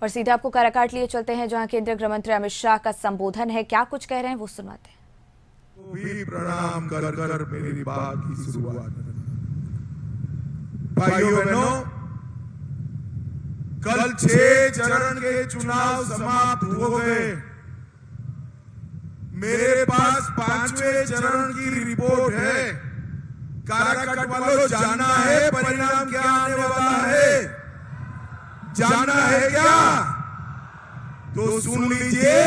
और सीधे आपको काराकाट लिए चलते हैं, जहां केंद्रीय गृह मंत्री अमित शाह का संबोधन है। क्या कुछ कह रहे हैं वो सुनाते हैं। भी प्रणाम कर कर मेरी बात की शुरुआत। भाइयों बहनों, कल 6 चरण के चुनाव समाप्त हो गए। मेरे पास 5वें चरण की रिपोर्ट है। काराकाट वालों, जाना है परिणाम क्या आने वाला है? जाना है क्या? तो सुन लीजिए,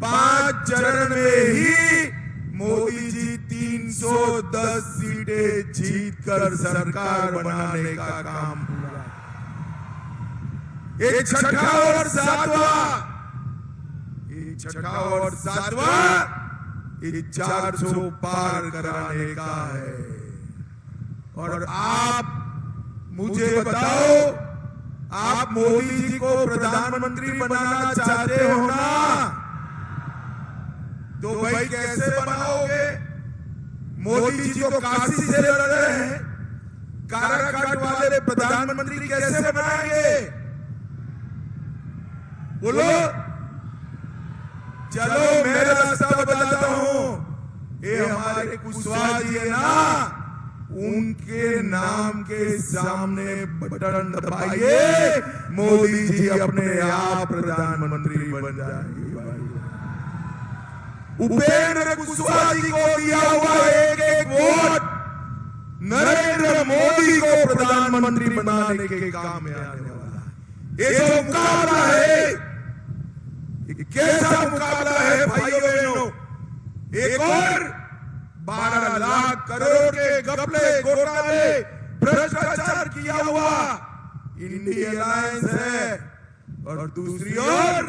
5 चरण में ही मोदी जी 310 सीटें जीतकर सरकार बनाने का काम पूरा। एक छठा और सातवां, ये 400 पार कराने का है। और आप मुझे बताओ, आप मोदी जी को प्रधानमंत्री बनाना चाहते हो ना? तो भाई कैसे बनाओगे? मोदी जी तो काशी से लड़ रहे हैं, काराकाट वाले प्रधानमंत्री कैसे बनाएंगे? बोलो। चलो मैं रास्ता बताता हूं। ये हमारे कुशवाहा जी है ना, उनके नाम के सामने बटन दबाइए, मोदी जी अपने आप प्रधानमंत्री बन जाएंगे। उपेंद्र कुशवाहा जी को दिया हुआ एक वोट नरेंद्र मोदी को प्रधानमंत्री बनाने के काम में आने वाला है। ये जो मुकाबला है, ये कैसा मुकाबला है भाइयों बहनों? एक और 12 लाख करोड़ के घपले घोटाले भ्रष्टाचार किया हुआ इंडिया अलायंस है, और दूसरी ओर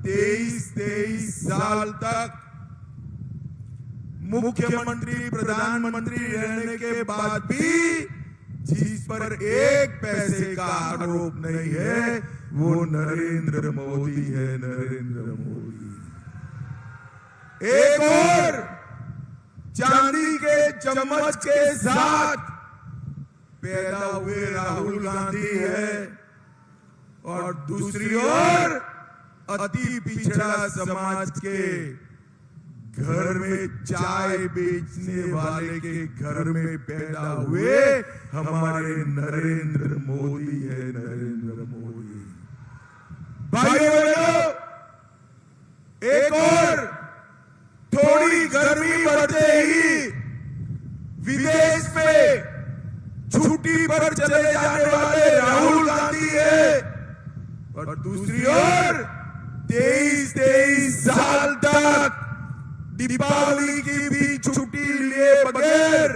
23 साल तक मुख्यमंत्री प्रधानमंत्री रहने के बाद भी जिस पर एक पैसे का आरोप नहीं है, वो नरेंद्र मोदी है। नरेंद्र मोदी। एक और चांदी के चम्मच के साथ पैदा हुए राहुल गांधी है, और दूसरी ओर अति पिछड़ा समाज के घर में चाय बेचने वाले के घर में पैदा हुए हमारे नरेंद्र मोदी है। नरेंद्र मोदी। भाइयों बहनों, एक और थोड़ी गर्मी बढ़ते ही विदेश में छुट्टी पर चले जाने वाले राहुल गांधी है, और दूसरी ओर 23 साल तक दीपावली की भी छुट्टी लिए बगैर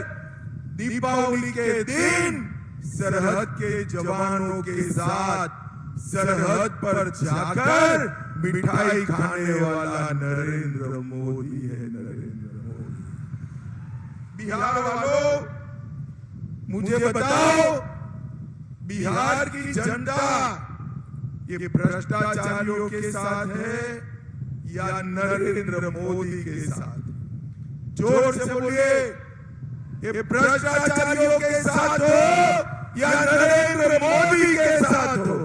दीपावली के दिन सरहद के जवानों के साथ सरहद पर जाकर मिठाई खाने वाला नरेंद्र मोदी है। नरेंद्र मोदी। बिहार वालों, मुझे बताओ, बिहार की जनता ये भ्रष्टाचारियों के साथ है या नरेंद्र मोदी के साथ? जोर से बोलिए, ये भ्रष्टाचारियों के साथ हो या नरेंद्र मोदी के साथ हो?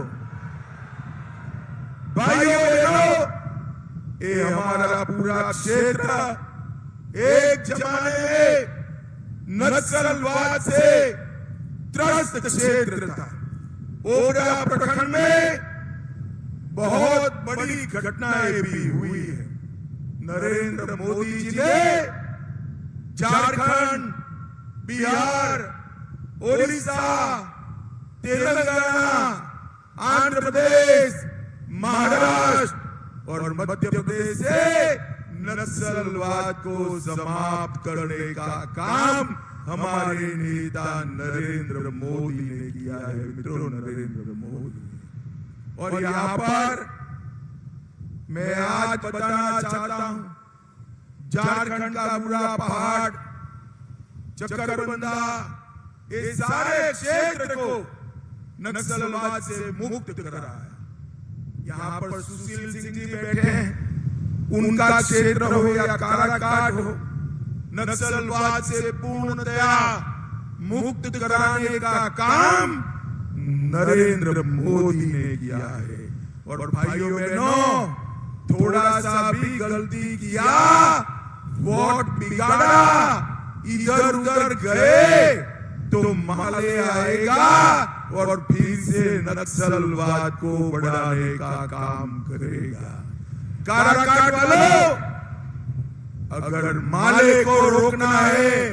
भाइयों बहनों, ये हमारा पूरा क्षेत्र एक जमाने में नक्सलवाद से त्रस्त क्षेत्र था। ओबरा प्रखंड में बहुत बड़ी घटनाएं भी हुई है। नरेंद्र मोदी जी ने झारखंड, बिहार, ओडिशा, तेलंगाना, आंध्र प्रदेश, महाराष्ट्र और मध्य प्रदेश से नक्सलवाद को समाप्त करने का काम हमारे नेता नरेंद्र मोदी ने किया है। मित्रों, नरेंद्र मोदी। और यहां पर मैं आज बताना चाहता हूं, झारखंड का पूरा पहाड़, चक्करबंदा, ये सारे क्षेत्र को नक्सलवाद से मुक्त कराया। यहां पर सुशील सिंह जी बैठे हैं, उनका क्षेत्र हो या काराकाट हो, नक्सलवाद से पूर्णतया मुक्त कराने का काम नरेंद्र मोदी ने किया है। और भाइयों बहनों, थोड़ा सा भी गलती किया, वोट बिगाड़ा, इधर उधर गए तो माले आएगा और फिर से नक्सलवाद को बढ़ाने का काम करेगा। काराकाट वालों, अगर माले को रोकना है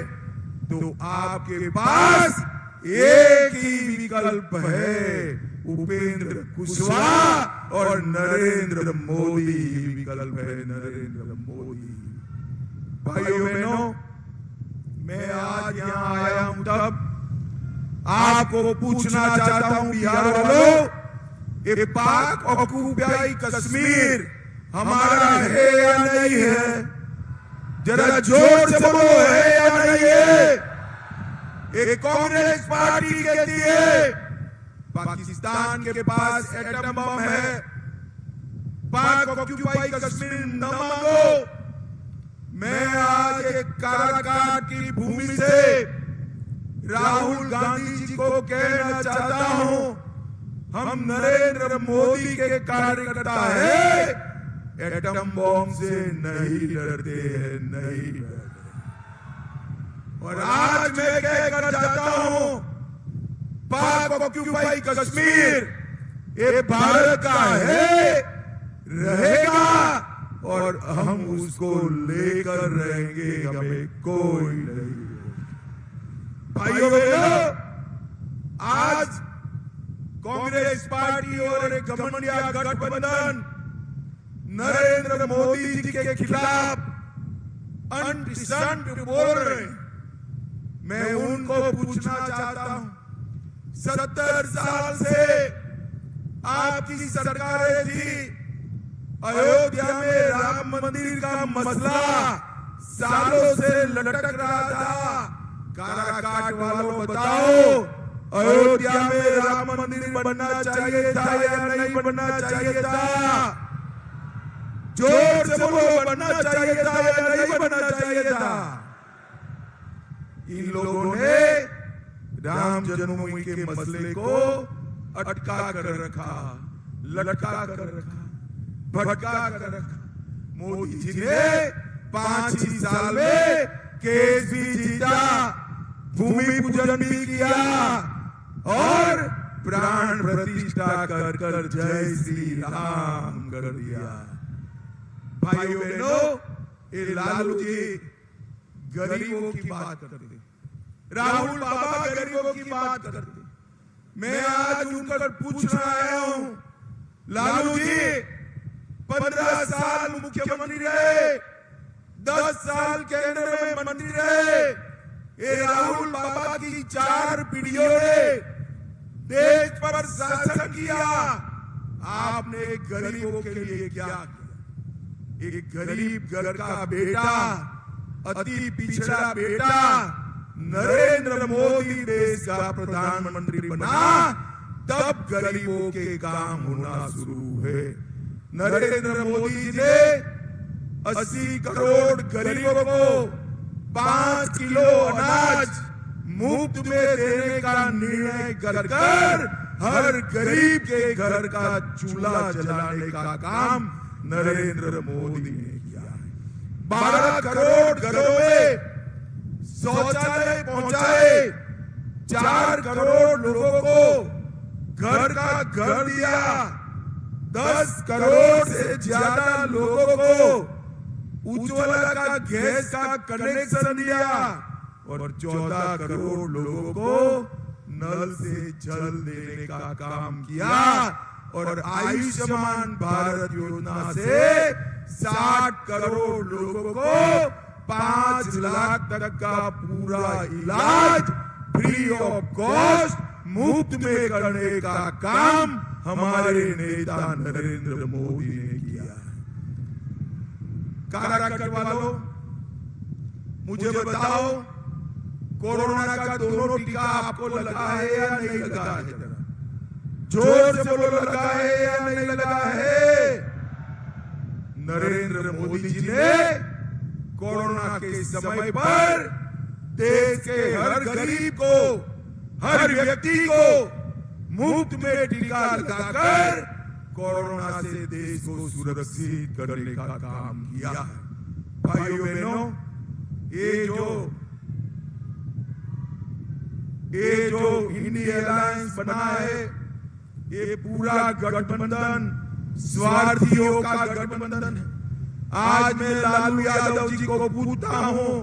तो आपके पास एक ही विकल्प है, उपेंद्र कुशवाहा और नरेंद्र मोदी ही विकल्प है, नरेंद्र मोदी। भाइयों बहनों, मैं आज यहां आया हूं तब आपको पूछना चाहता हूं, बिहार वालों, ये पाक ऑक्युपाई कश्मीर हमारा है या नहीं है? जरा जोर से बोलो, है या नहीं है? एक कांग्रेस पार्टी कहती है पाकिस्तान के पास एटम बम है, पाक ऑक्युपाई कश्मीर न मांगो। मैं आज एक काराकाट की भूमि से राहुल गांधी जी को कहना चाहता हूं, हम नरेंद्र मोदी के कार्यकर्ता हैं, एटम बम से नहीं डरते हैं, नहीं डरते। और आज मैं कहकर जाता हूं, पाक ऑक्युपाई कश्मीर ये भारत का है, रहेगा और हम उसको लेकर रहेंगे, हमें कोई नहीं। भाइयों बहनों, आज कांग्रेस पार्टी और एक घमंडिया गठबंधन नरेंद्र मोदी जी के खिलाफ अंट बोल रहे हैं। मैं उनको पूछना चाहता हूं, 70 साल से आपकी सरकारें थी, अयोध्या में राम मंदिर का मसला सालों से लटक रहा था। काराकाट वालों बताओ, अयोध्या में राम मंदिर बनना चाहिए था या नहीं बनना चाहिए था? जोर से बोलो, बनना चाहिए था या नहीं बनना चाहिए था? इन लोगों ने राम जन्मभूमि के मसले को अटका कर रखा, लटका कर रखा, भटका कर रखा। मोदी जी ने 5 ही साल में केस भी जीता, भूमि पूजन भी किया और प्राण प्रतिष्ठा कर कर जय श्री राम कर दिया। भाइयों बहनों, ये लालू जी गरीबों की बात करते, राहुल बाबा गरीबों की बात करते। मैं आज उनकर पूछना आया हूं, लालू जी 15 साल मुख्यमंत्री रहे, 10 साल केंद्र में मंत्री रहे, ये राहुल बाबा की 4 पीढ़ियों ने देश पर शासन किया। आपने गरीबों के लिए क्या किया? एक गरीब घर का बेटा, अति पिछड़ा बेटा नरेंद्र मोदी देश का प्रधानमंत्री बना, तब गरीबों के काम होना शुरू हुए। नरेंद्र मोदी जी ने 80 करोड़ गरीबों को 5 किलो अनाज मुफ्त में देने का निर्णय कर हर गरीब के घर का चूल्हा जलाने का काम नरेंद्र मोदी ने किया। 12 करोड़ घरों में शौचालय पहुंचाए, 4 करोड़ लोगों को घर का घर दिया, 10 करोड़ से ज्यादा लोगों को उज्ज्वला का गैस का कनेक्शन दिया और 14 करोड़ लोगों को नल से जल देने का काम किया। और आयुष्मान भारत योजना से 60 करोड़ लोगों को 5 लाख तक का पूरा इलाज फ्री ऑफ कॉस्ट मुफ्त में करने का काम हमारे नेता नरेंद्र मोदी ने किया। काराकाट वालों, मुझे बताओ, कोरोना का दोनों टीका आपको लगा है या नहीं लगा है? जोर से बोलो, लगा है या नहीं लगा है? नरेंद्र मोदी जी ने कोरोना के समय पर देश के हर गरीब को, हर व्यक्ति को मुफ्त में टीका लगाकर कोरोना से देश को सुरक्षित करने का काम किया है। भाइयों बहनों, ये जो इंडी अलायंस बना है, ये पूरा गठबंधन स्वार्थियों का गठबंधन है। आज मैं लालू यादव जी को पूछता हूं,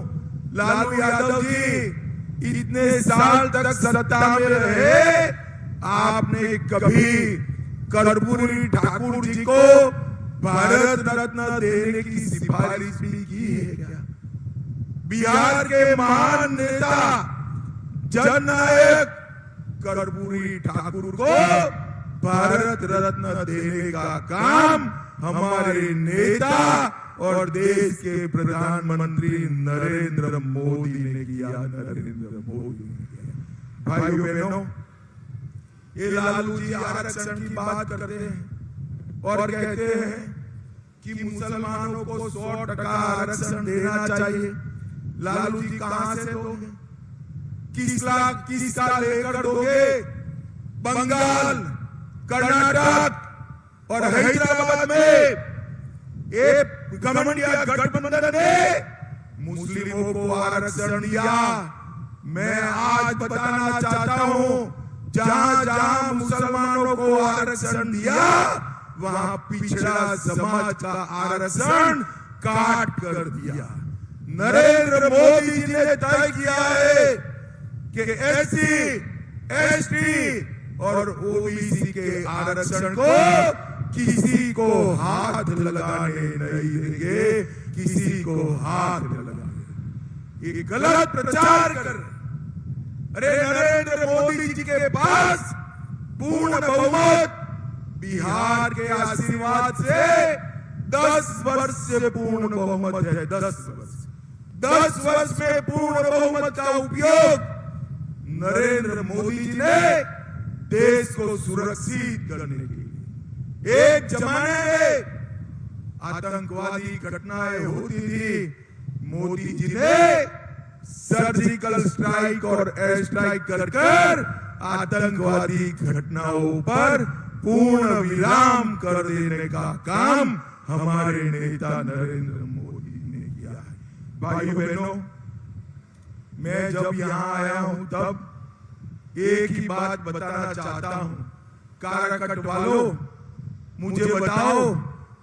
लालू यादव जी इतने साल तक सत्ता में रहे, आपने कभी कर्पूरी ठाकुर जी को भारत रत्न देने की सिफारिश भी की है क्या? बिहार के महान नेता जननायक कर्पूरी ठाकुर को भारत रत्न देने का काम हमारे नेता और देश के प्रधानमंत्री नरेंद्र मोदी ने किया। भाइयों बहनों, ये लालू जी आरक्षण की बात करते हैं और कहते हैं कि मुसलमानों को 100% आरक्षण देना चाहिए। लालू जी कहां से दोगे? किसका लेकर दोगे? बंगाल, कर्नाटक और हैदराबाद में एक घमंडिया गठबंधन ने मुस्लिमों को आरक्षण दिया। मैं आज बताना चाहता हूं, जहां जहां मुसलमानों को आरक्षण दिया, वहां पिछड़ा समाज का आरक्षण काट कर दिया। नरेंद्र मोदी जी ने तय किया है कि एससी, एसटी और ओबीसी के आरक्षण को किसी को हाथ लगाने नहीं देंगे, किसी को हाथ लगाने। ये गलत प्रचार कर, अरे नरेंद्र मोदी जी के पास पूर्ण बहुमत, बिहार के आशीर्वाद से 10 वर्ष से पूर्ण बहुमत है। 10 वर्ष में पूर्ण बहुमत का उपयोग नरेंद्र मोदी जी ने देश को सुरक्षित करने के लिए। एक जमाने में आतंकवादी घटनाएं होती थी, मोदी जी ने सर्जिकल स्ट्राइक और एयर स्ट्राइक कर आतंकवादी घटनाओं पर पूर्ण विराम कर देने का काम हमारे नेता नरेंद्र मोदी ने किया है। भाइयों बहनों, मैं जब यहां आया हूं तब एक ही बात बताना चाहता हूं, काराकट वालों, मुझे बताओ,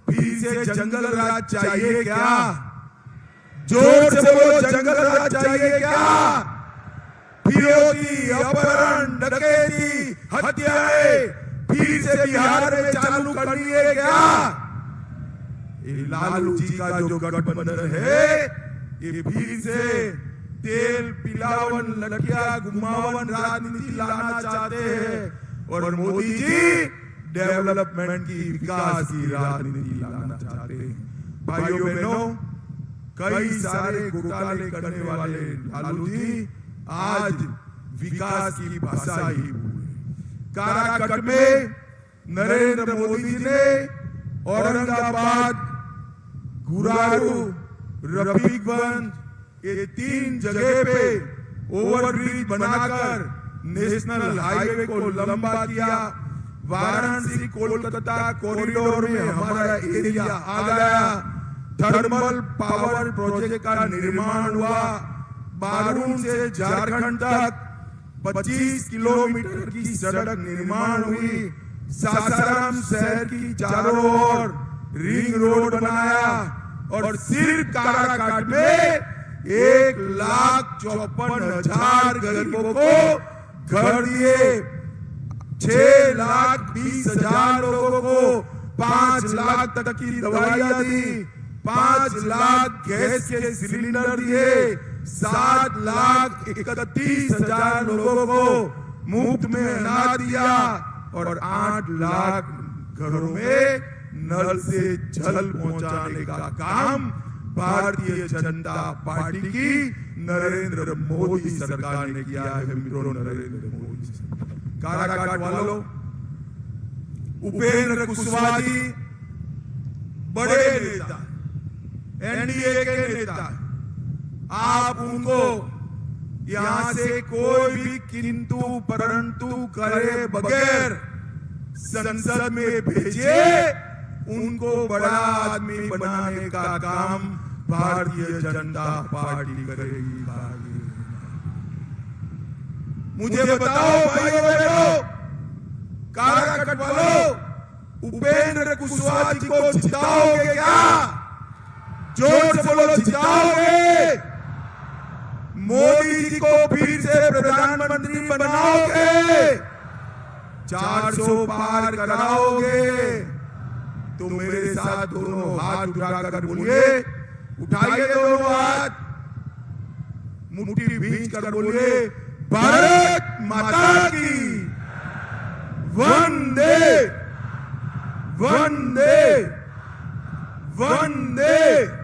फिर से जंगल राज चाहिए क्या? जोर से बोलो, जंगल राज चाहिए क्या? फिरौती, अपहरण, डकैती, हत्याएं फिर से बिहार में चालू करनी है क्या? ये लालू जी का जो गठबंधन है, ये फिर से तेल पिलावन, लठिया घुमावन राजनीति लाना चाहते हैं और मोदी जी डेवलपमेंट की, विकास की राजनीति लाना चाहते हैं। भाइयों बहनों, कई सारे घोटाले करने वाले लालू जी आज विकास की भाषा ही भूले। काराकट में नरेंद्र मोदी जी ने औरंगाबाद, गुरारू, रफीकगंज, ये 3 जगह पे ओवरब्रिज बनाकर नेशनल हाईवे को लंबा किया। वाराणसी कोलकाता कॉरिडोर में हमारा एरिया आ गया। थर्मल पावर प्रोजेक्ट का निर्माण हुआ। बारून से झारखंड तक 25 किलोमीटर की सड़क निर्माण हुई। सासाराम शहर की चारों ओर रिंग रोड बनाया और सिर्फ काराकाट में 1,54,000 गरीबों को घर दिए। 6,20,000 लोगों को 5 लाख तक की दवाइयां दी। 5 लाख गैस के सिलेंडर दिए। 7,31,000 लोगों को मुफ्त में अनाज दिया और 8 लाख घरों में नल से जल पहुंचाने का काम भारतीय जनता पार्टी की नरेंद्र मोदी सरकार ने किया है। मित्रों, नरेंद्र मोदी काराकाट वालों, उपेंद्र कुशवाहा जी बड़े नेता, एनडीए के नेता, आप उनको यहां से कोई भी किंतु परंतु करे बगैर संसद में भेजिए, उनको बड़ा आदमी बनाने का काम भारतीय जनता पार्टी करेगी। मुझे बताओ भाइयों बहनों, काराकट वालों, उपेंद्र कुशवाहा जी को जिताओगे क्या? जोर से बोलो, जिताओगे? मोदी जी को फिर से प्रधानमंत्री बनाओगे? 400 पार कराओगे? तो मेरे साथ दोनों हाथ उठाकर बोलिए, उठाइए दोनों हाथ, मुट्ठी भींच कर बोलिए, भारत माता की वंदे वंदे वंदे।